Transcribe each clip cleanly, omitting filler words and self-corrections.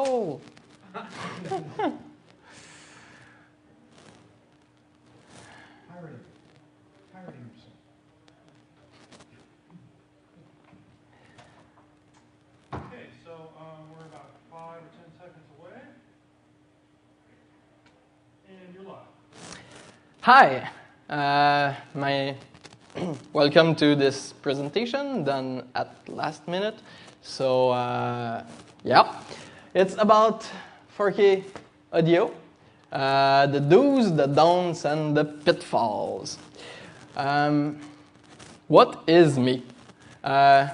Oh. Okay, so we're about 5 or 10 seconds away. And you're live. Hi. Welcome to this presentation done at last minute. So, yeah, it's about 4K audio, the do's, the don'ts, and the pitfalls. What is me? I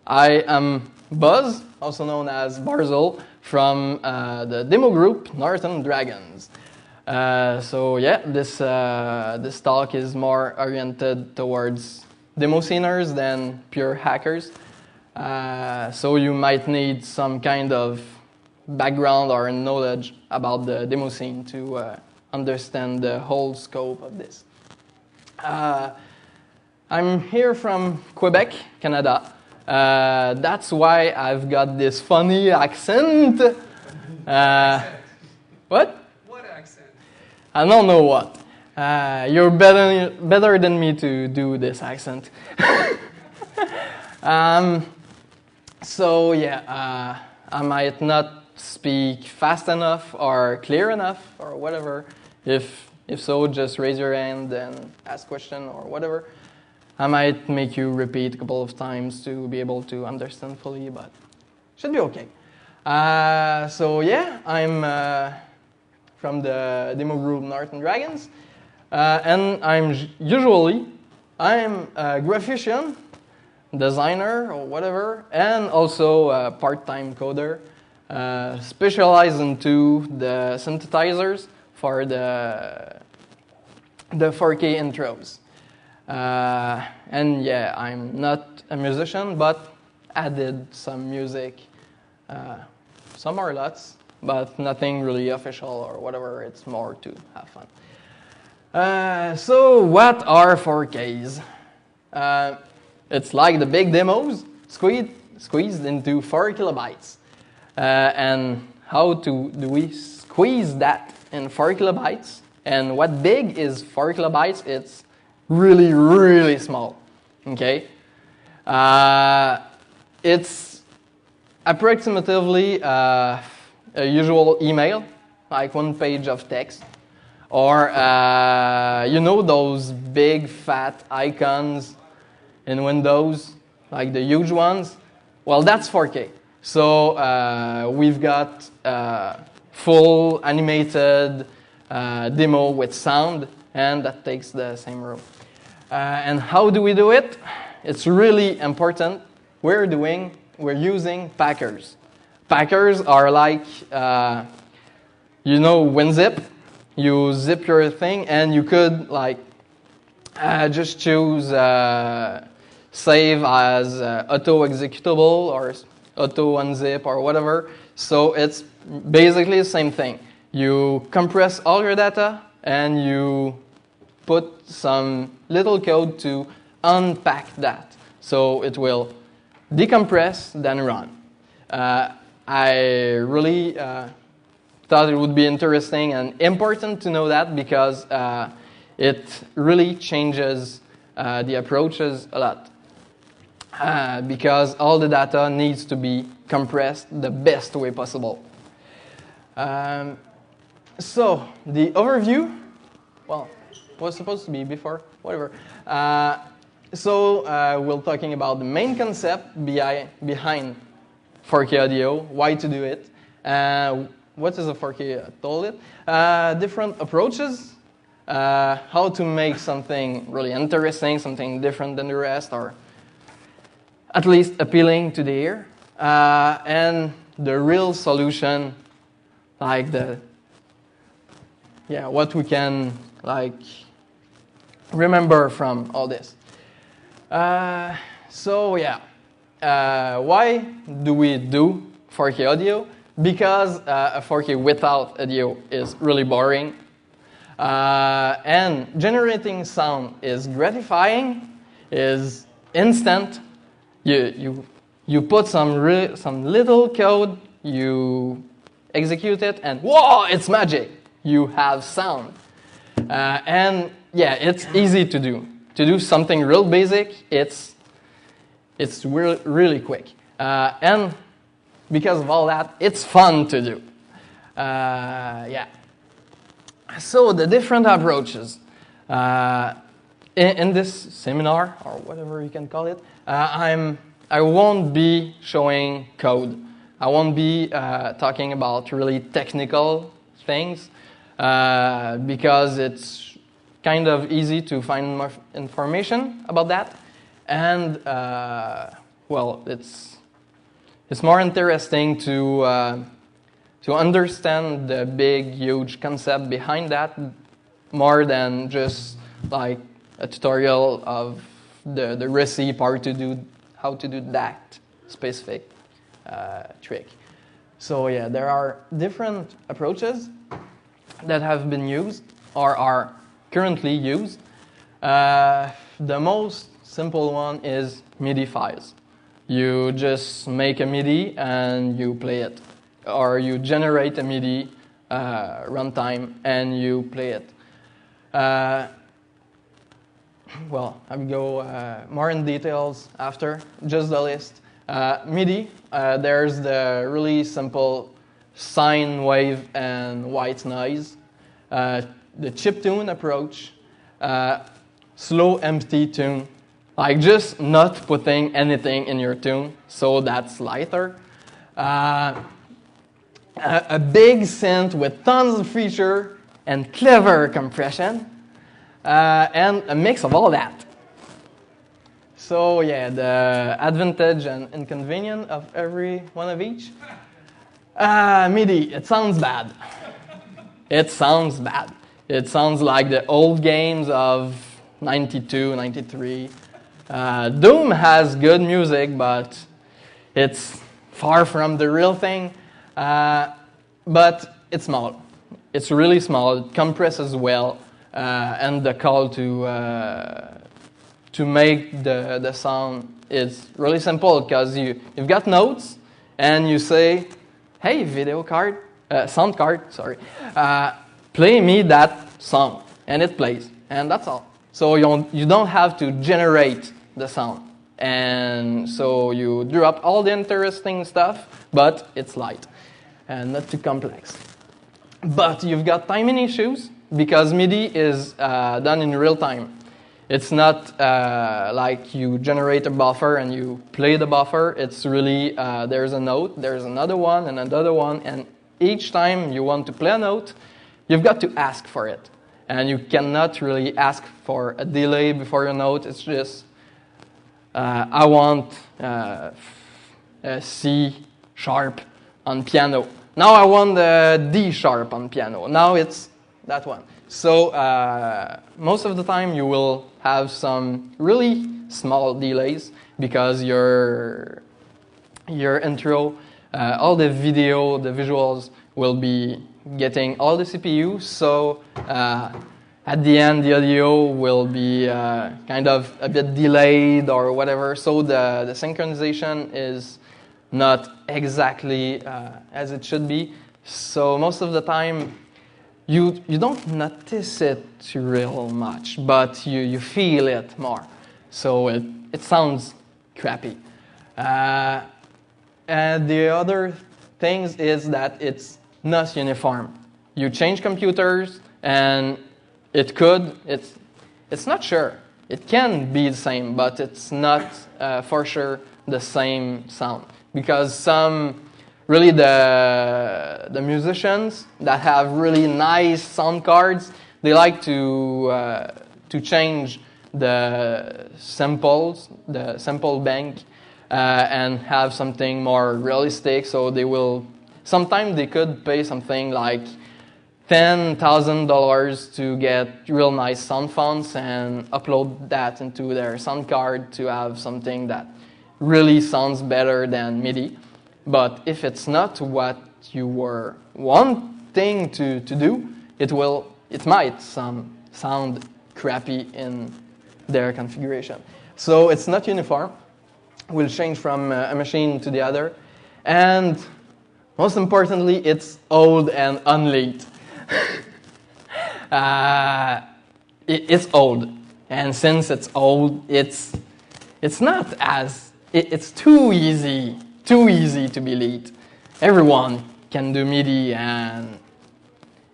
am Buzz, also known as Barzil, from the demo group Northern Dragons. So yeah, this talk is more oriented towards demo sceners than pure hackers. So you might need some kind of background or knowledge about the demo scene to understand the whole scope of this. I'm here from Quebec, Canada. That's why I've got this funny accent. What? I don't know what. You're better than me to do this accent. So yeah, I might not speak fast enough or clear enough or whatever. If so, just raise your hand and ask question or whatever. I might make you repeat a couple of times to be able to understand fully, but should be okay. So yeah, I'm from the demo group Northern Dragons, and I'm a graphician, designer or whatever, and also a part-time coder, specialized into the synthesizers for the 4K intros. And yeah, I'm not a musician, but added some music, some are lots, but nothing really official or whatever. It's more to have fun. So what are 4Ks? It's like the big demos squeezed into 4 kilobytes. And how do we squeeze that in 4 kilobytes? And what big is 4 kilobytes? It's really, really small. Okay? It's approximately a usual email, like 1 page of text, or those big fat icons in Windows, like the huge ones. Well, that's 4K. So we've got full animated demo with sound, and that takes the same room. And how do we do it? It's really important. We're using packers. Packers are like, WinZip. You zip your thing, and you could just choose save as auto executable or auto unzip or whatever. So it's basically the same thing. You compress all your data, and you put some little code to unpack that. So it will decompress, then run. I really thought it would be interesting and important to know that because it really changes the approaches a lot. Because all the data needs to be compressed the best way possible. So the overview, well, was supposed to be before, whatever. We're talking about the main concept behind 4K audio, why to do it, what is a 4K? I told it. Different approaches, how to make something really interesting, something different than the rest, or at least appealing to the ear, and the real solution, like what we can remember from all this. Why do we do 4K audio? Because a 4K without audio is really boring. And generating sound is gratifying, is instant. You put some little code you execute it, and whoa, it's magic. You have sound. And yeah, it's easy to do. To do something real basic, it's really quick. And because of all that, it's fun to do. Yeah. So the different approaches. In this seminar, or whatever you can call it, I won't be showing code. I won't be talking about really technical things because it's kind of easy to find more information about that. And, well, it's more interesting to understand the big, huge concept behind that more than just like a tutorial of the recipe how to do that specific trick. So yeah, there are different approaches that have been used or are currently used. The most simple one is MIDI files. You just make a MIDI and you play it, or you generate a MIDI runtime and you play it. Well, I will go more in details after, just the list. MIDI, there's the really simple sine wave and white noise. The chiptune approach, slow empty tune, like just not putting anything in your tune, so that's lighter. A big synth with tons of feature and clever compression. And a mix of all that. So yeah, the advantage and inconvenience of every one of each. MIDI, it sounds bad. It sounds bad. It sounds like the old games of 92, 93. Doom has good music, but it's far from the real thing. But it's small. It's really small. It compresses well. And the call to make the sound is really simple because you've got notes and you say, "Hey, sound card, play me that song," and it plays, and that's all. So you don't have to generate the sound, and so you drop all the interesting stuff, but it's light and not too complex. But you've got timing issues. Because MIDI is done in real time. It's not like you generate a buffer and you play the buffer. It's really, there's a note, there's another one, and another one, and each time you want to play a note, you've got to ask for it. And you cannot really ask for a delay before your note. It's just, I want a C sharp on piano. Now I want the D sharp on piano. Now it's that one. So most of the time you will have some really small delays because your intro, all the video, the visuals will be getting all the CPU. So at the end the audio will be kind of a bit delayed or whatever. So the synchronization is not exactly as it should be. So most of the time you don't notice it real much, but you feel it more. So it sounds crappy. And the other things is that it's not uniform. You change computers and it's not sure. It can be the same, but it's not for sure the same sound. Because really the musicians that have really nice sound cards, they like to change the samples, the sample bank, and have something more realistic. So sometimes they could pay something like $10,000 to get real nice sound fonts and upload that into their sound card to have something that really sounds better than MIDI. But if it's not what you were wanting to do, it might sound crappy in their configuration. So it's not uniform. Will change from a machine to the other. And most importantly, it's old and unlead. It's old, and since it's old, it's not as it's too easy to be lead. Everyone can do MIDI, and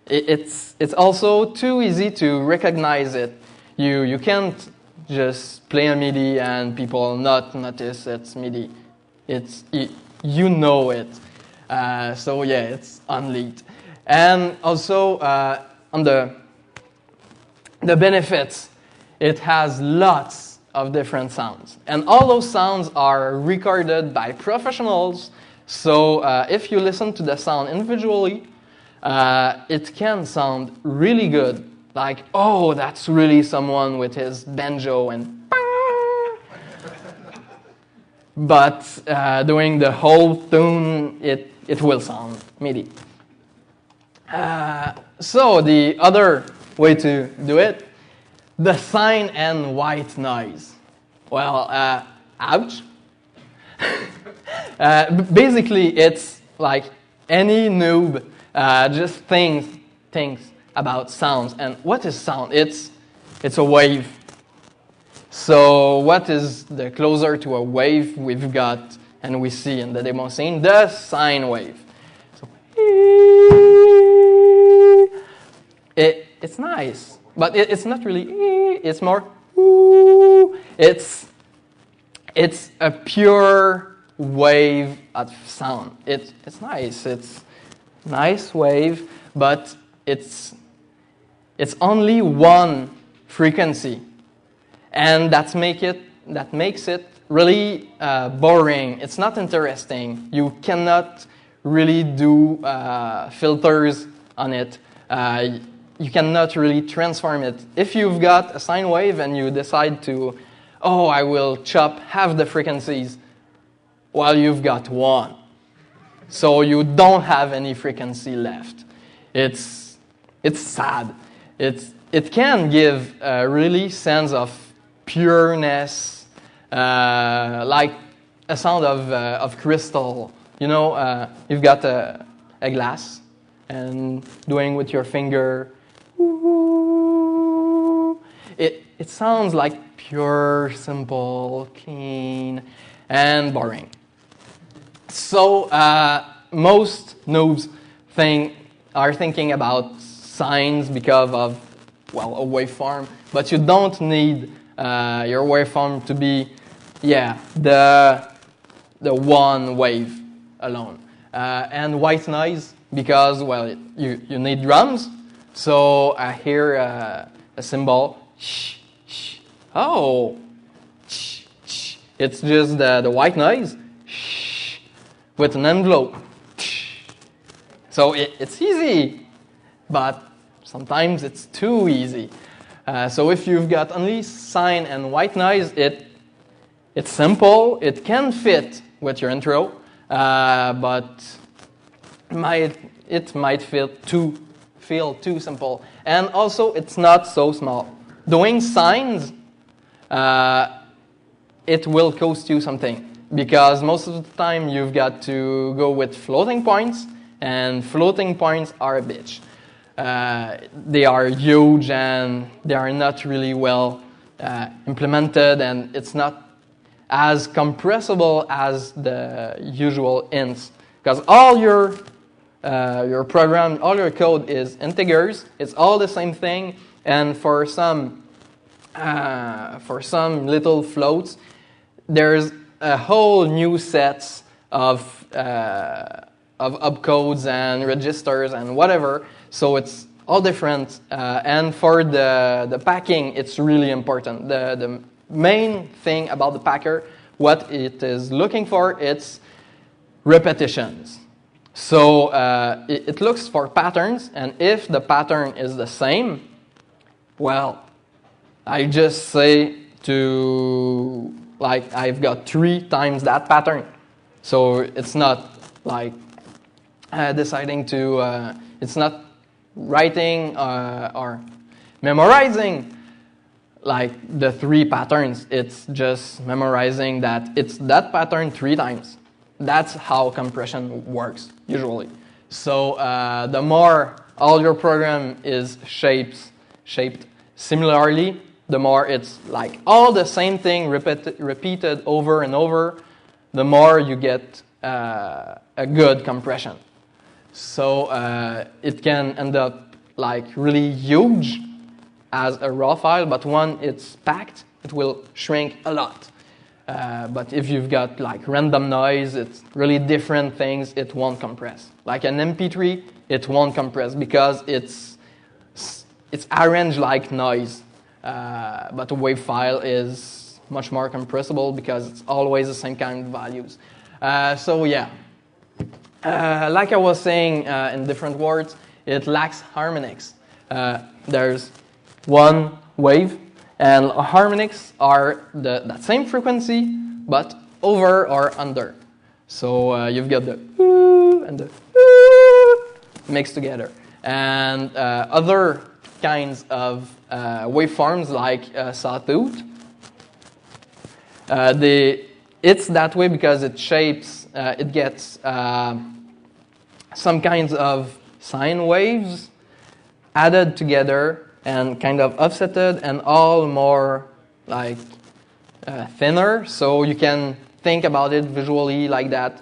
it's also too easy to recognize it. You can't just play a MIDI and people not notice it's MIDI. You know it. So yeah, it's unlead. And also on the benefits, it has lots of different sounds. And all those sounds are recorded by professionals. So if you listen to the sound individually, it can sound really good. Like, oh, that's really someone with his banjo and... But doing the whole tune, it will sound MIDI. So the other way to do it, the sine and white noise. Well, ouch. Basically, it's like any noob just thinks about sounds. And what is sound? It's a wave. So what is the closer to a wave we've got and we see in the demo scene? The sine wave. So it's nice, but it's not really. It's more. It's a pure wave of sound. It's nice. It's nice wave, but it's only one frequency, and that makes it really boring. It's not interesting. You cannot really do filters on it. You cannot really transform it. If you've got a sine wave and you decide to, oh, I will chop half the frequencies, well, you've got one. So you don't have any frequency left. It's sad. It can give a really sense of pureness, like a sound of crystal. You know, you've got a glass and doing with your finger. It sounds like pure, simple, clean, and boring. So most noobs are thinking about sines because of, well, a waveform, but you don't need your waveform to be, the one wave alone. And white noise because, well, you need drums. So I hear a cymbal. Shh, shh. Oh, shh, shh. It's just the white noise. Shh, with an envelope. Shh. So it's easy, but sometimes it's too easy. So if you've got only sine and white noise, it's simple. It can fit with your intro, but it might feel too simple. And also, it's not so small. Doing sines, it will cost you something, because most of the time you've got to go with floating points, and floating points are a bitch. They are huge and they are not really well implemented, and it's not as compressible as the usual ints, because all your program, all your code is integers. It's all the same thing, and for some little floats, there's a whole new set of opcodes and registers and whatever. So it's all different, and for the packing, it's really important. The main thing about the packer, what it is looking for, it's repetitions. So it looks for patterns, and if the pattern is the same, well, I just say to, like, I've got 3 times that pattern. So it's not like deciding to, it's not writing or memorizing like the 3 patterns. It's just memorizing that it's that pattern 3 times. That's how compression works usually. So the more all your program is shaped similarly, the more it's like all the same thing repeated over and over, the more you get a good compression. So it can end up like really huge as a raw file, but when it's packed, it will shrink a lot. But if you've got like random noise, it's really different things, it won't compress. Like an MP3, it won't compress because it's arranged like noise. But a WAV file is much more compressible because it's always the same kind of values. So yeah, like I was saying in different words, it lacks harmonics. There's one wave, and harmonics are that same frequency, but over or under. So you've got the ooh and the ooh mixed together. And other kinds of waveforms like sawtooth, it's that way because it shapes, it gets some kinds of sine waves added together and kind of offsetted and all more like thinner. So you can think about it visually like that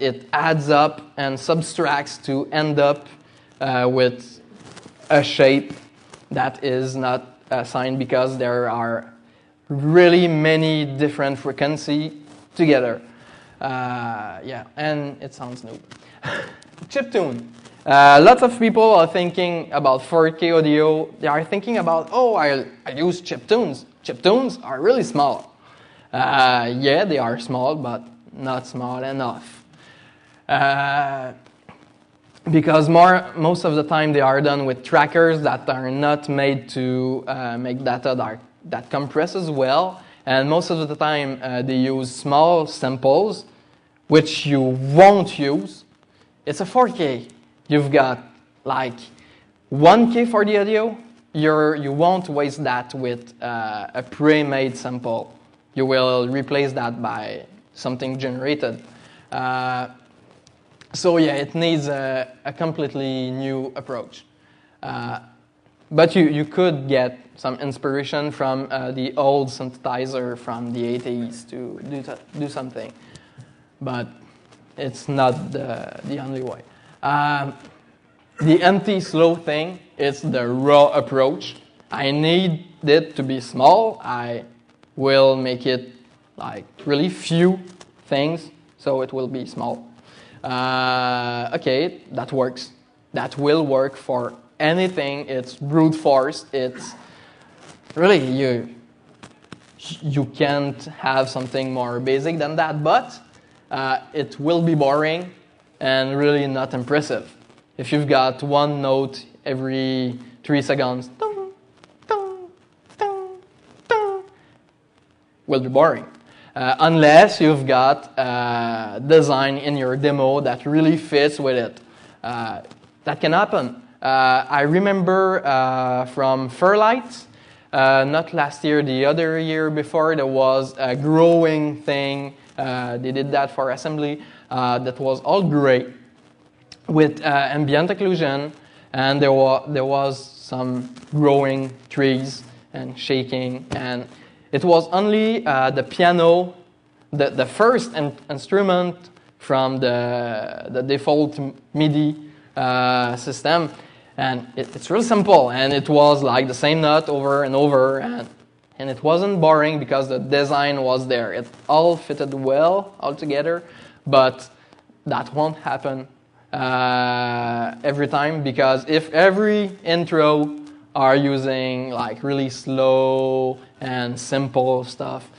it adds up and subtracts to end up with a shape that is not a sine because there are really many different frequencies together. Yeah, and it sounds new. Chiptune. Lots of people are thinking about 4K audio. They are thinking about, oh, I use chiptunes. Chiptunes are really small. Yeah, they are small, but not small enough. Because most of the time they are done with trackers that are not made to make data that compresses well. And most of the time they use small samples, which you won't use. It's a 4K. You've got like 1K for the audio. You won't waste that with a pre-made sample. You will replace that by something generated. So yeah, it needs a completely new approach. But you could get some inspiration from the old synthesizer from the 80s to do something. But it's not the only way. The empty slow thing is the raw approach. I need it to be small. I will make it like really few things, so it will be small. Okay, that works. That will work for anything. It's brute force. It's really you can't have something more basic than that, but it will be boring and really not impressive. If you've got one note every 3 seconds, dun, dun, dun, dun, will be boring. Unless you've got design in your demo that really fits with it. That can happen. I remember from Fairlight, not last year, the other year before, there was a growing thing. They did that for assembly. That was all gray with ambient occlusion, and there was some growing trees and shaking, and it was only the piano, the first instrument from the default MIDI system, and it's really simple, and it was like the same note over and over, and it wasn't boring because the design was there. It all fitted well all together, but that won't happen every time, because if every intro are using like really slow and simple stuff,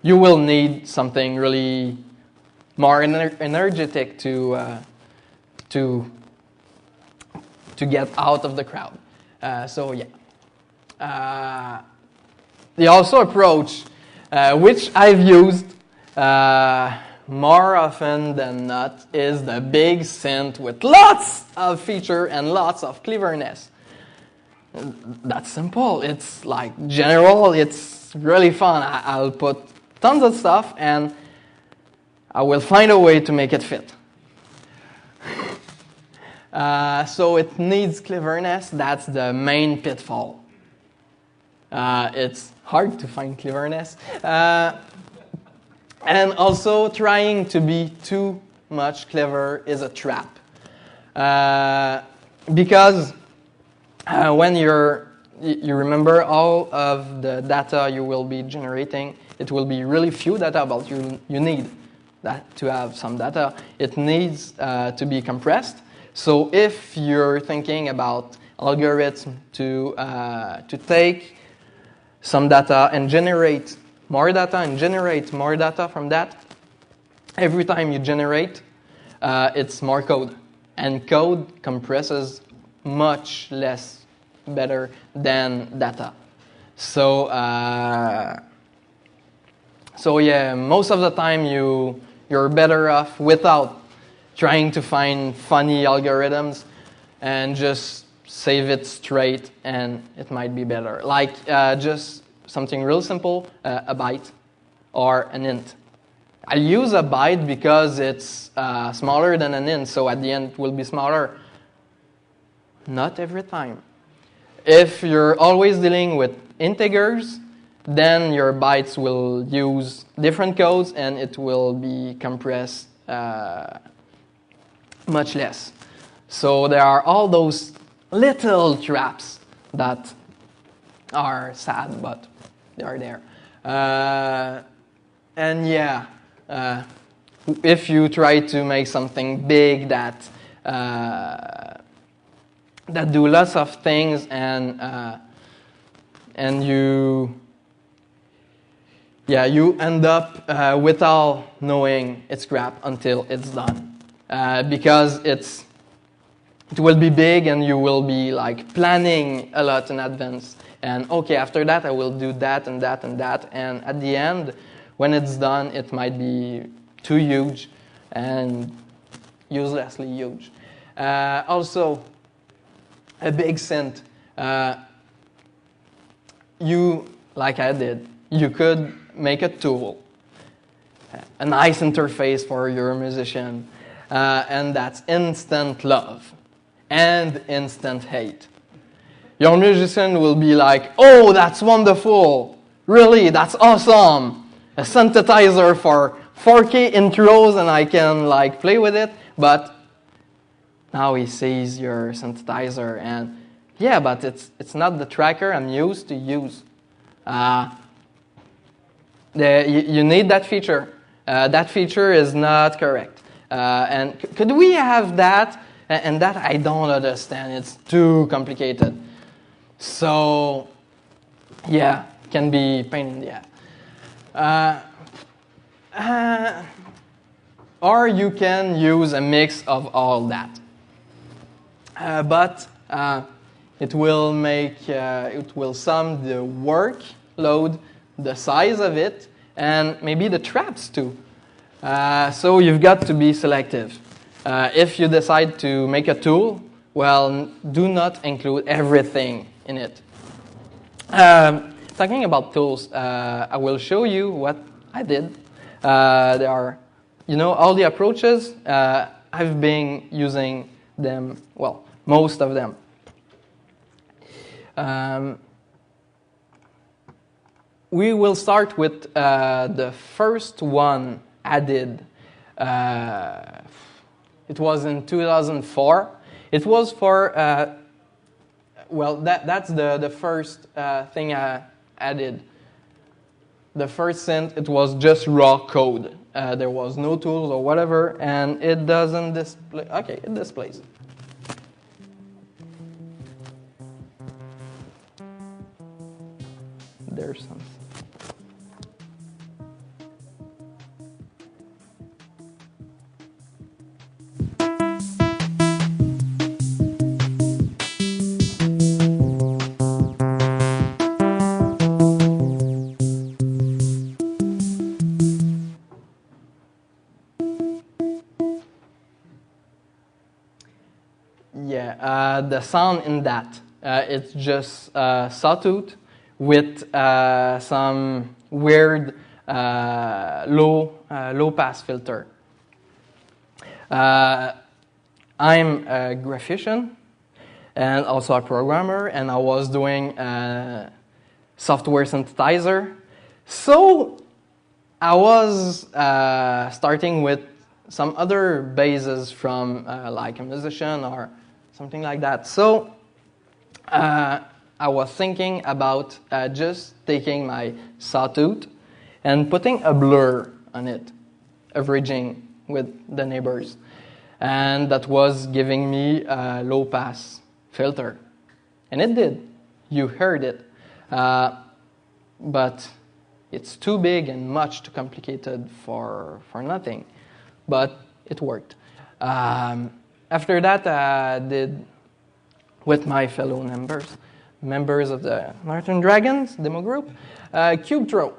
you will need something really more energetic to get out of the crowd. So yeah. The also approach, which I've used more often than not, is the big synth with lots of feature and lots of cleverness. That's simple. It's like general. It's really fun. I'll put tons of stuff, and I will find a way to make it fit. So it needs cleverness. That's the main pitfall. It's hard to find cleverness. And also, trying to be too much clever is a trap. Because when you remember all of the data you will be generating, it will be really few data, but you need that to have some data. It needs to be compressed. So if you're thinking about algorithms to take some data and generate more data from that, every time you generate, it's more code. And code compresses much less better than data. So yeah, most of the time you're better off without trying to find funny algorithms and just save it straight, and it might be better. Like just something real simple, a byte or an int. I use a byte because it's smaller than an int, so at the end it will be smaller. Not every time. If you're always dealing with integers, then your bytes will use different codes and it will be compressed much less. So there are all those little traps that are sad, but they are there. And yeah, if you try to make something big that do lots of things and you end up without knowing it's crap until it's done, because it will be big and you will be like planning a lot in advance. And okay, after that I will do that and that and that, and at the end, when it's done, it might be too huge and uselessly huge. Also, a big synth. Like I did, you could make a tool, a nice interface for your musician, and that's instant love and instant hate. Your musician will be like, oh, that's wonderful, really, that's awesome, a synthesizer for 4K intros and I can like play with it, but now he sees your synthesizer and yeah, but it's not the tracker I'm used to use. You need that feature. That feature is not correct. And could we have that? And that I don't understand. It's too complicated. So, yeah, can be pain in the ass. Or you can use a mix of all that. But it will sum the workload, the size of it, and maybe the traps too. So you've got to be selective. If you decide to make a tool, well, do not include everything in it. Talking about tools, I will show you what I did. There are, all the approaches. I've been using them, well, most of them. We will start with the first one I did. It was in 2004. It was for, that's the first thing I did. The first synth, it was just raw code. There was no tools or whatever, and it doesn't display. Okay, it displays. There's some. The sound in that, it's just sawtooth with some weird low pass filter. I'm a graphician and also a programmer, and I was doing software synthesizer. So I was starting with some other bases from like a musician or something like that. So I was thinking about just taking my sawtooth and putting a blur on it, averaging with the neighbors. And that was giving me a low-pass filter. And it did. You heard it. But it's too big and much too complicated for nothing. But it worked. After that, I did with my fellow members of the Northern Dragons demo group, cube throw,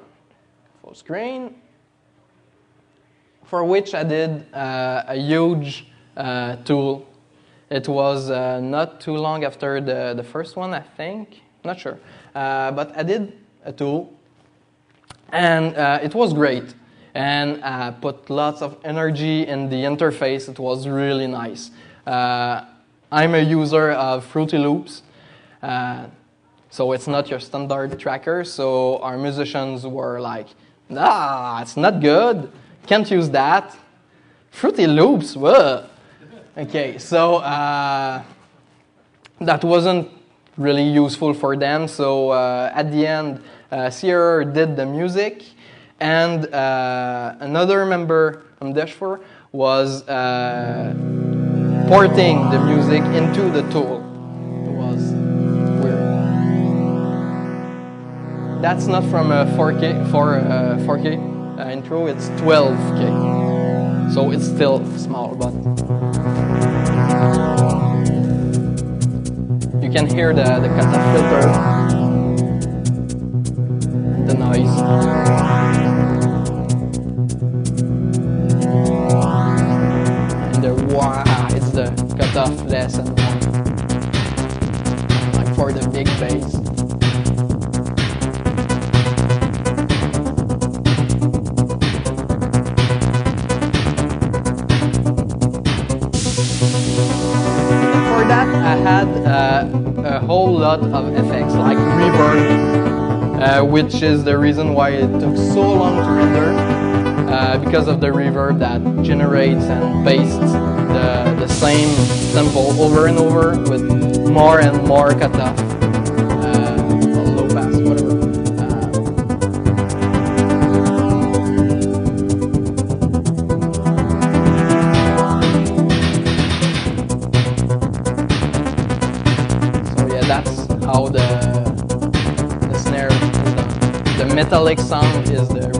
full screen, for which I did a huge tool. It was not too long after the first one, I think. Not sure. But I did a tool, and it was great. And I put lots of energy in the interface. It was really nice. I'm a user of Fruity Loops. So it's not your standard tracker. So our musicians were like, it's not good. Can't use that. Fruity Loops, whoa. Okay, so that wasn't really useful for them. So at the end, Sierra did the music, and another member from Dashfor was porting the music into the tool. It was weird. That's not from a 4K intro, it's 12K. So it's still small, but you can hear the cutoff filter, the noise. And the it's the cutoff less and more, like for the big bass. I had a whole lot of effects like reverb, which is the reason why it took so long to render, because of the reverb that generates and pastes the same sample over and over with more and more cutoff, low pass, whatever. That's how the snare is done. The metallic sound is the reverb.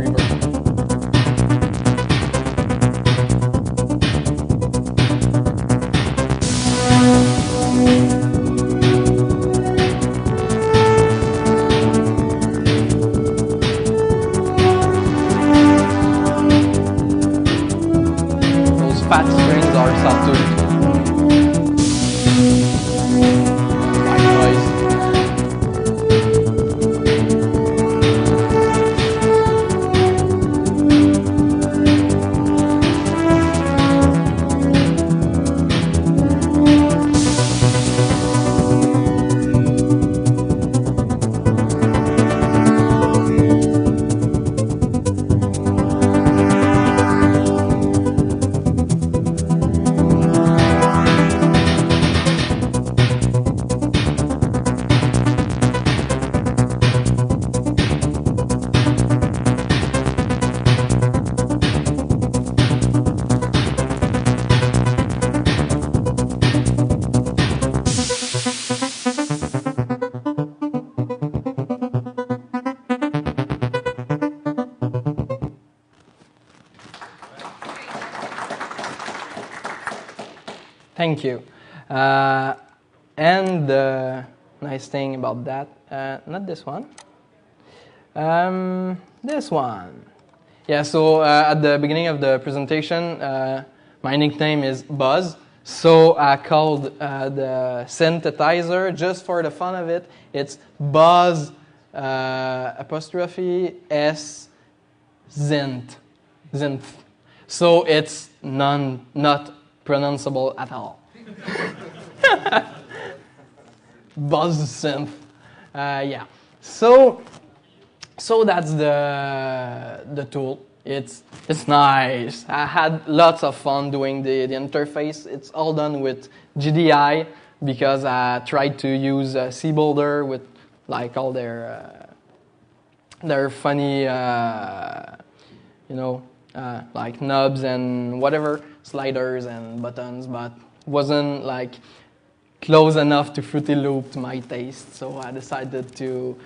Those fat strings are sawtooth. Thank you. And the nice thing about that, not this one, this one. Yeah, so at the beginning of the presentation, my nickname is Buzz. So I called the synthesizer, just for the fun of it, it's Buzz apostrophe S synth. Synth. So it's not pronounceable at all. Buzz synth. Yeah. So that's the tool. It's nice. I had lots of fun doing the interface. It's all done with GDI because I tried to use Seaboulder with like all their funny, like knobs and whatever, sliders and buttons, but wasn't like close enough to Fruity Loop to my taste. So I decided to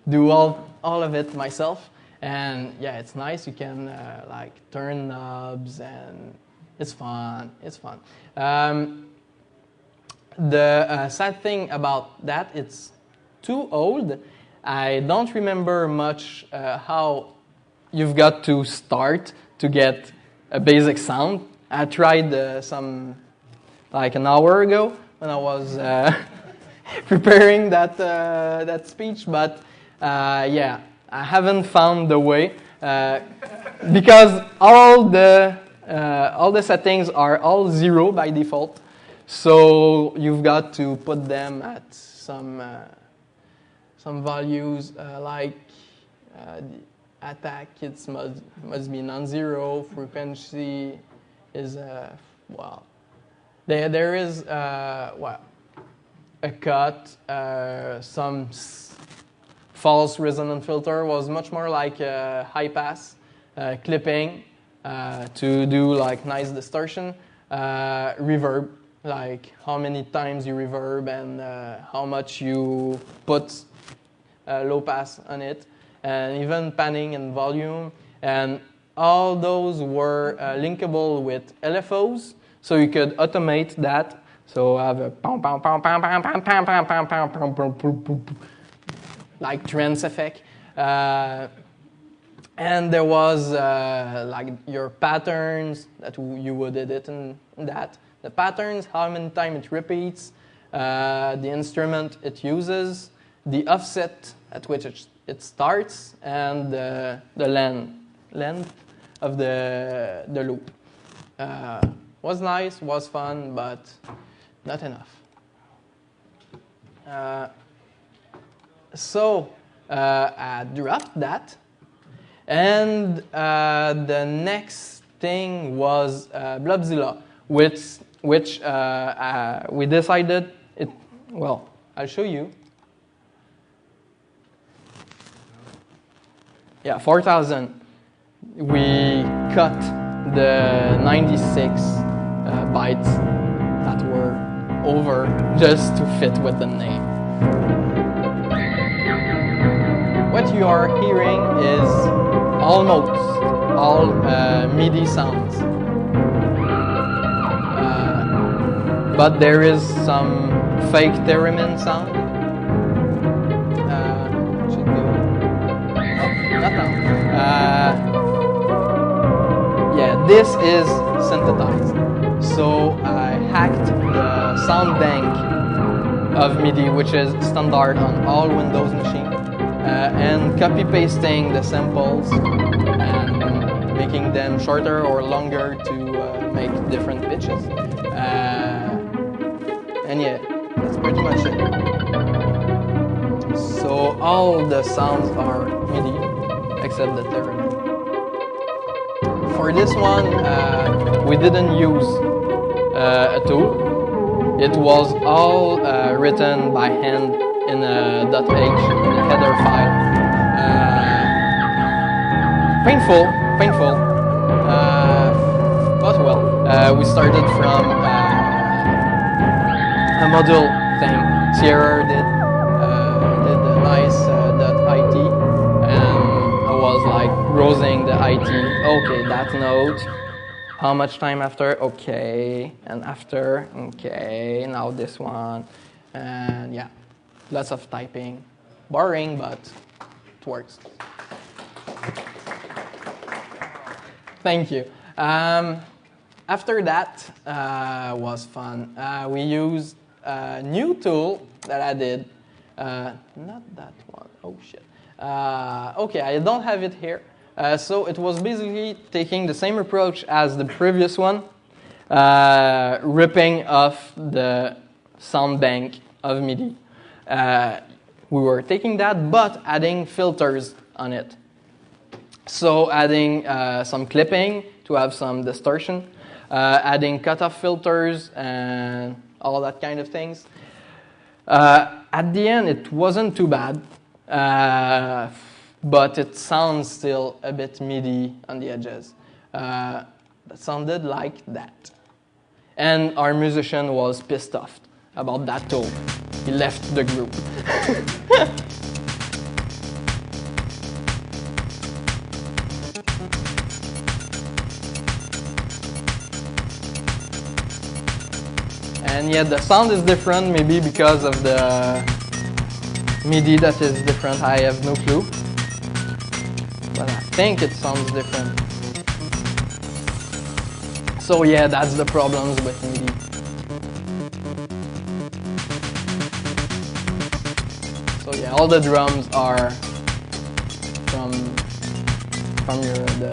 do all of it myself. And yeah, it's nice. You can like turn knobs, and it's fun. It's fun. The sad thing about that, it's too old. I don't remember much how you've got to start to get a basic sound. I tried some like an hour ago when I was preparing that speech, but yeah. I haven't found the way because all the settings are all 0 by default. So you've got to put them at some values like the attack. It must be non-zero. Frequency is well. There is a cut. Some false resonant filter was much more like a high pass, clipping to do like nice distortion, reverb, like how many times you reverb and how much you put low pass on it, and even panning and volume, and all those were linkable with LFOs, so you could automate that. So I have a like trance effect, and there was like your patterns that you would edit in that. The patterns, how many times it repeats, the instrument it uses, the offset at which it starts, and the length of the loop. Was nice, was fun, but not enough. So I dropped that, and the next thing was Blobzilla, which we decided it. Well, I'll show you. Yeah, 4,000. We cut the 96 bytes that were over just to fit with the name. What you are hearing is almost all MIDI sounds. But there is some fake theremin sound. Should be. Oh, not now. Yeah, this is synthesized. So I hacked the sound bank of MIDI, which is standard on all Windows machines. And copy-pasting the samples and making them shorter or longer to make different pitches. And yeah, that's pretty much it. So all the sounds are MIDI except the theremin. For this one, we didn't use a tool. It was all written by hand in a .h, in a header file. Painful, but well. We started from a module thing. Sierra did a nice .it, and I was like browsing the IT. Okay, that note. How much time after? Okay, and after? Okay, now this one, and yeah. Lots of typing. Boring, but it works. Thank you. After that was fun. We used a new tool that I did. Not that one. Oh, shit. Okay, I don't have it here. So it was basically taking the same approach as the previous one, ripping off the sound bank of MIDI. We were taking that, but adding filters on it. So adding some clipping to have some distortion, adding cutoff filters and all that kind of things. At the end, it wasn't too bad, but it sounds still a bit MIDI on the edges. That sounded like that. And our musician was pissed off about that tool. He left the group. And yet the sound is different, maybe because of the MIDI that is different. I have no clue. But I think it sounds different. So yeah, that's the problems with MIDI. So yeah, all the drums are from the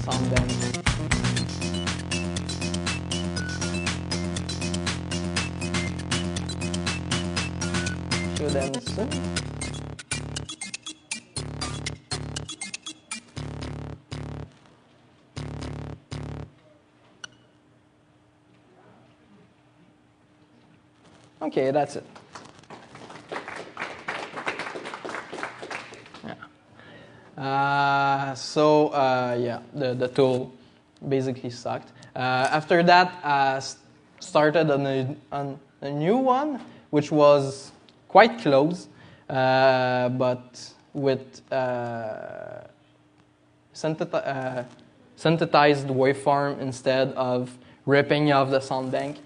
sound bank. Show them soon. Okay, that's it. Yeah. The tool basically sucked. After that, I started on a new one, which was quite close, but with synthesized waveform instead of ripping off the sound bank.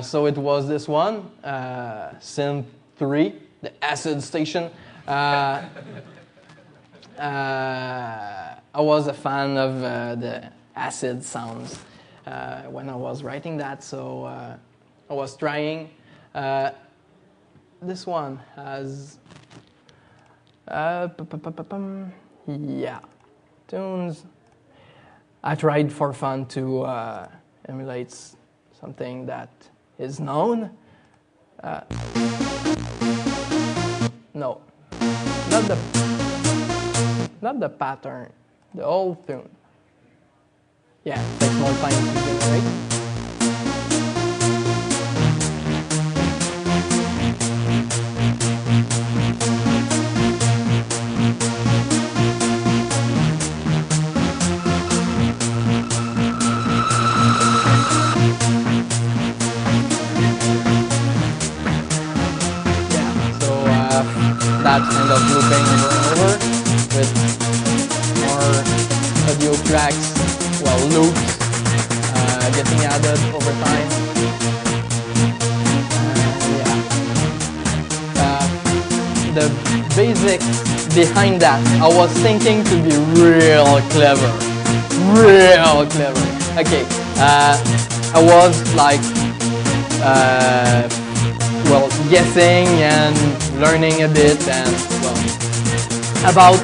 So it was this one, synth 3, the acid station. I was a fan of the acid sounds when I was writing that, so I was trying. This one has, tunes. I tried for fun to emulate something that is known. No, not the pattern, the whole tune. Yeah, it takes more time to generate. That kind of looping over and over with more audio tracks, loops getting added over time. The basics behind that, I was thinking to be real clever. Okay, I was like, guessing and learning a bit and about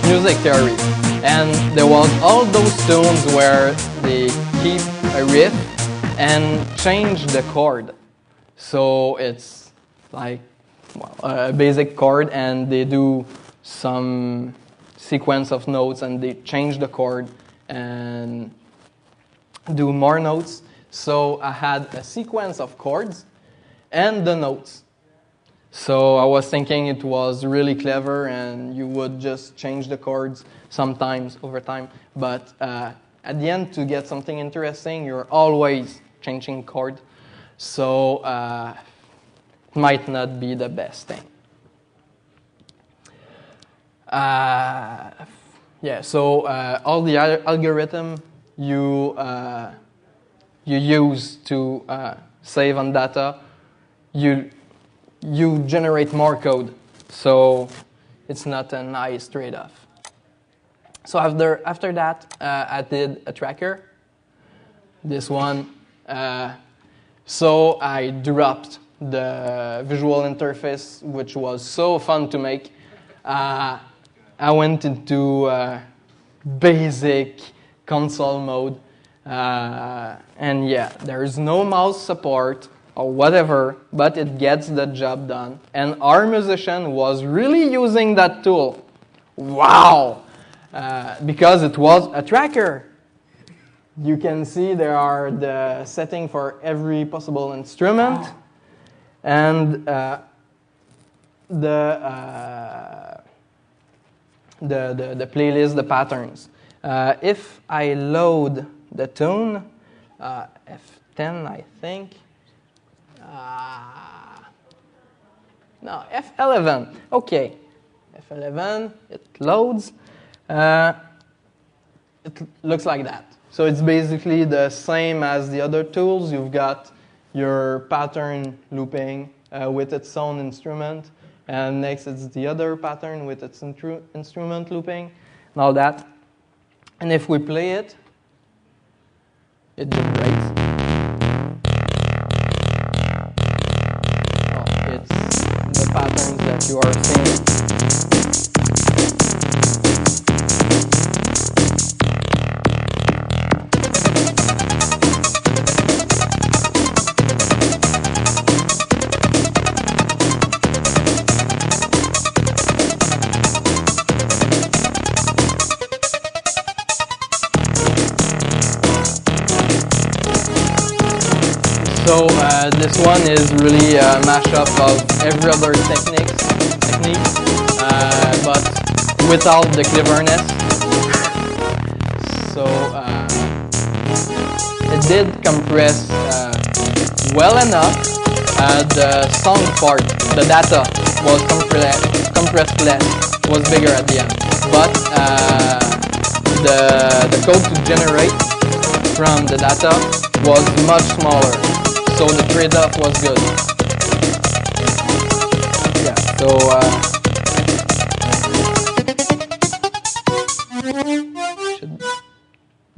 music theory, and there was all those tunes where they keep a riff and change the chord. So it's like a basic chord, and they do some sequence of notes and they change the chord and do more notes. So I had a sequence of chords and the notes. So I was thinking it was really clever and you would just change the chords sometimes over time. But at the end, to get something interesting, you're always changing chord. So it might not be the best thing. So all the algorithm you use to save on data, you generate more code, so it's not a nice trade-off. So after that, I did a tracker, this one. So I dropped the visual interface, which was so fun to make. I I went into basic console mode. And yeah, there's no mouse support or whatever, but it gets the job done. And our musician was really using that tool. Wow! Because it was a tracker. You can see there are the setting for every possible instrument and the playlist, the patterns. If I load the tune, F10, I think. No, F11. Okay, F11. It loads. It looks like that. So it's basically the same as the other tools. You've got your pattern looping with its own instrument, and next it's the other pattern with its instrument looping, and all that. And if we play it, it generates. Oh, it's the patterns that you are seeing. So this one is really a mashup of every other technique, but without the cleverness. So it did compress well enough. The song part, the data was compressed less, was bigger at the end. But the code to generate from the data was much smaller. So the trade-off was good. Yeah, so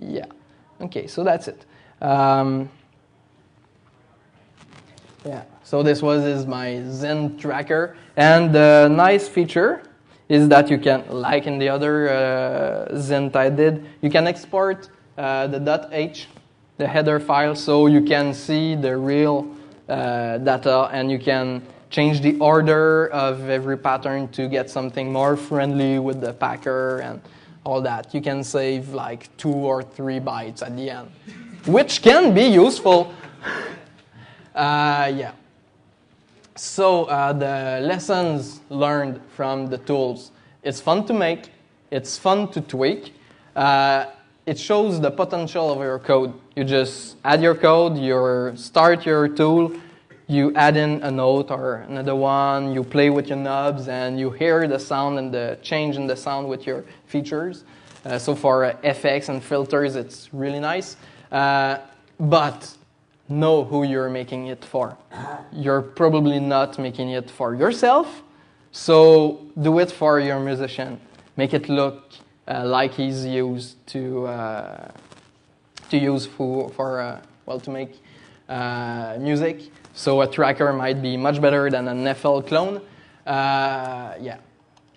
yeah, okay, so that's it. Yeah, so this is my Zen tracker, and the nice feature is that you can, like in the other Synth I did, you can export the .h, the header file, so you can see the real data, and you can change the order of every pattern to get something more friendly with the packer and all that. You can save like 2 or 3 bytes at the end, which can be useful. Yeah. So the lessons learned from the tools. It's fun to make. It's fun to tweak. It shows the potential of your code. You just add your code, you start your tool, you add in a note or another one, you play with your knobs, and you hear the sound and the change in the sound with your features. So for effects and filters, it's really nice. But know who you're making it for. You're probably not making it for yourself, so do it for your musician. Make it look like he's used to use to make music. So a tracker might be much better than an FL clone. Yeah,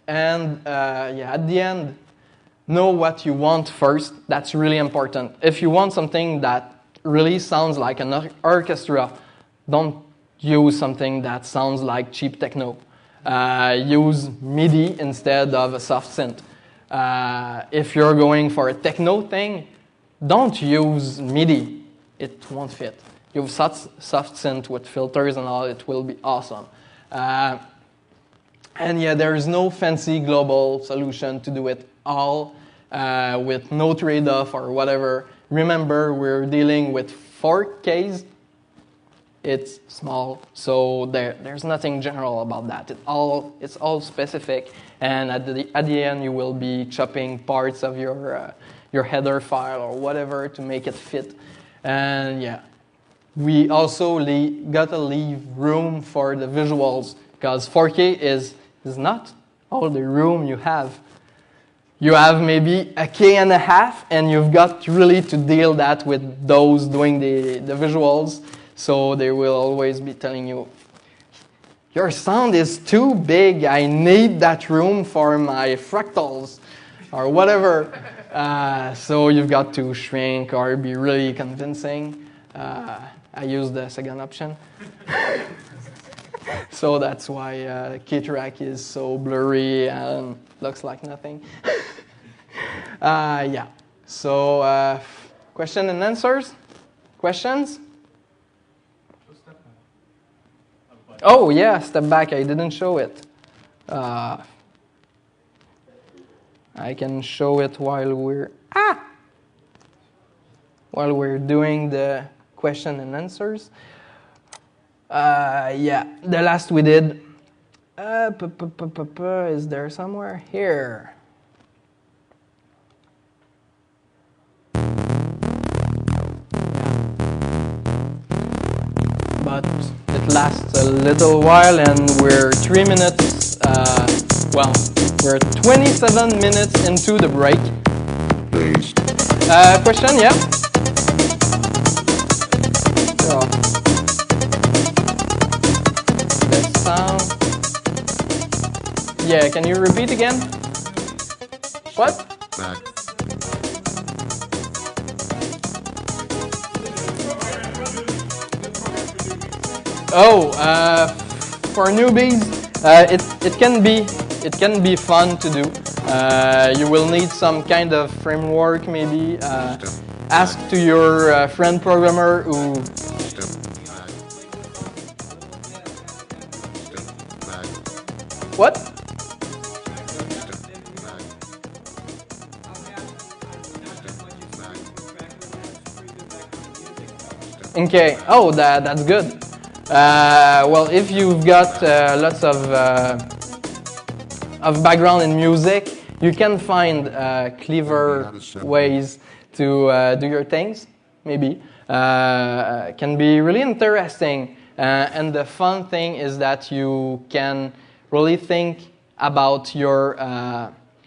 and yeah, at the end, know what you want first. That's really important. If you want something that really sounds like an orchestra, don't use something that sounds like cheap techno. Use MIDI instead of a soft synth. If you're going for a techno thing, don't use MIDI. It won't fit. Use soft synth with filters and all. It will be awesome. And yeah, there is no fancy global solution to do it all with no trade-off or whatever. Remember, we're dealing with 4Ks. It's small, so there's nothing general about that. It's all specific, and at the end, you will be chopping parts of your header file or whatever to make it fit. And yeah, we also gotta leave room for the visuals, because 4K is not all the room you have. You have maybe a K and a half, and you've got really to deal that with those doing the visuals. So they will always be telling you, your sound is too big. I need that room for my fractals or whatever. So you've got to shrink or be really convincing. I use the second option. So that's why K-Track is so blurry and looks like nothing. Yeah. So question and answers? Questions? Oh, yeah, step back. I didn't show it. I can show it while we're doing the question and answers. Yeah, the last we did. Is there somewhere? Here. But it lasts a little while, and we're 3 minutes. We're 27 minutes into the break. Question, yeah? So, the sound. Yeah, can you repeat again? What? Back. Oh, for newbies, it can be fun to do. You will need some kind of framework, maybe. Ask to your friend programmer who. What? Okay. Oh, that's good. Well, if you've got lots of background in music, you can find clever ways to do your things, maybe. Can be really interesting. And the fun thing is that you can really think about your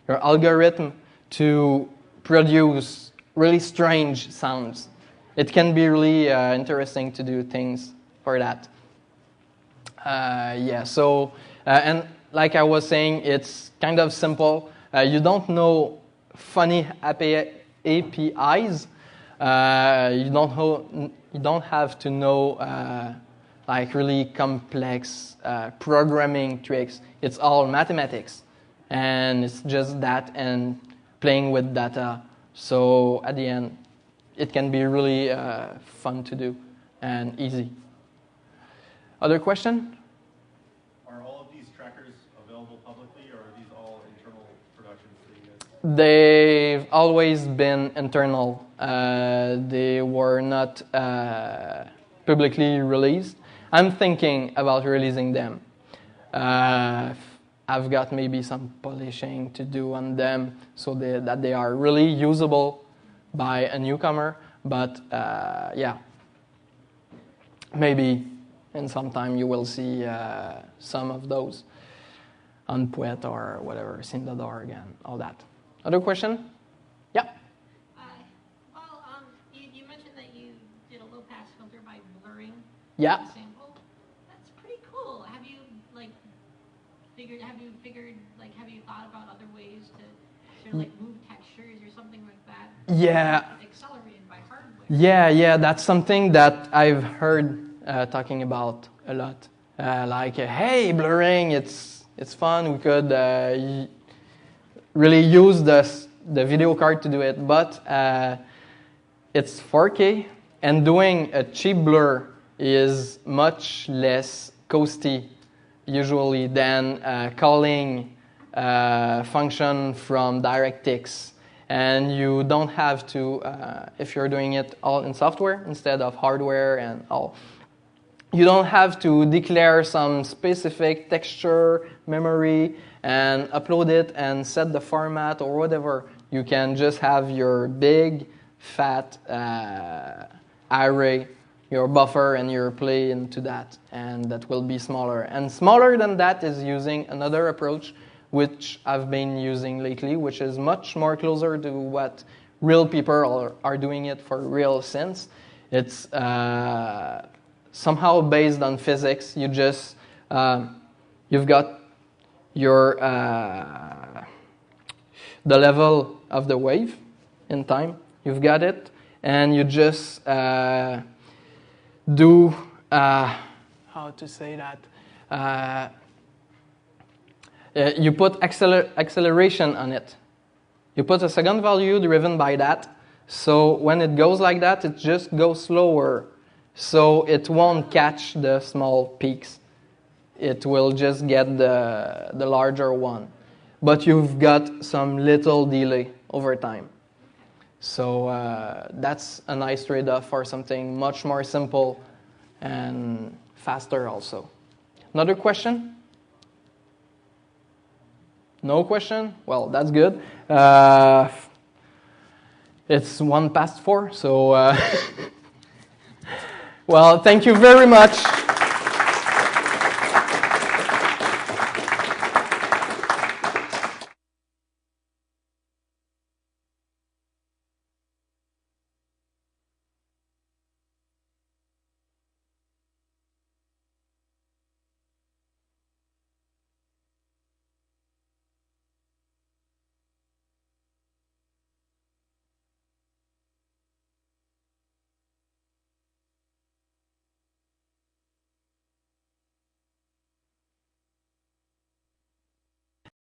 algorithm to produce really strange sounds. It can be really interesting to do things for that. Yeah, so, and like I was saying, it's kind of simple. You don't know funny APIs. You don't have to know like really complex programming tricks. It's all mathematics, and it's just that and playing with data. So at the end, it can be really fun to do and easy. Other question? Are all of these trackers available publicly, or are these all internal productions that you guys? They've always been internal. They were not publicly released. I'm thinking about releasing them. I've got maybe some polishing to do on them so that they are really usable by a newcomer. But yeah, maybe in some time you will see some of those on Poet or whatever, Synth.org and all that. Other question? Yeah. You mentioned that you did a low pass filter by blurring Yeah. the sample. That's pretty cool. Have you thought about other ways to sort of like move textures or something like that? Yeah. Accelerated by hardware. Yeah, that's something that I've heard talking about a lot. Hey, blurring, it's fun. We could really use the video card to do it, but it's 4K, and doing a cheap blur is much less costly usually than calling function from DirectX. And you don't have to, if you're doing it all in software instead of hardware and all, you don't have to declare some specific texture memory and upload it and set the format or whatever. You can just have your big, fat array, your buffer, and your play into that, and that will be smaller. And smaller than that is using another approach, which I've been using lately, which is much more closer to what real people are doing it for real synths. It's somehow based on physics. You just You've got your the level of the wave in time. You've got it, and you just do how to say that. You put acceleration on it. You put a second value driven by that. So when it goes like that, it just goes slower. So it won't catch the small peaks. It will just get the larger one. But you've got some little delay over time. So that's a nice trade-off for something much more simple and faster also. Another question? No question? Well, that's good. It's 4:01, so well, thank you very much.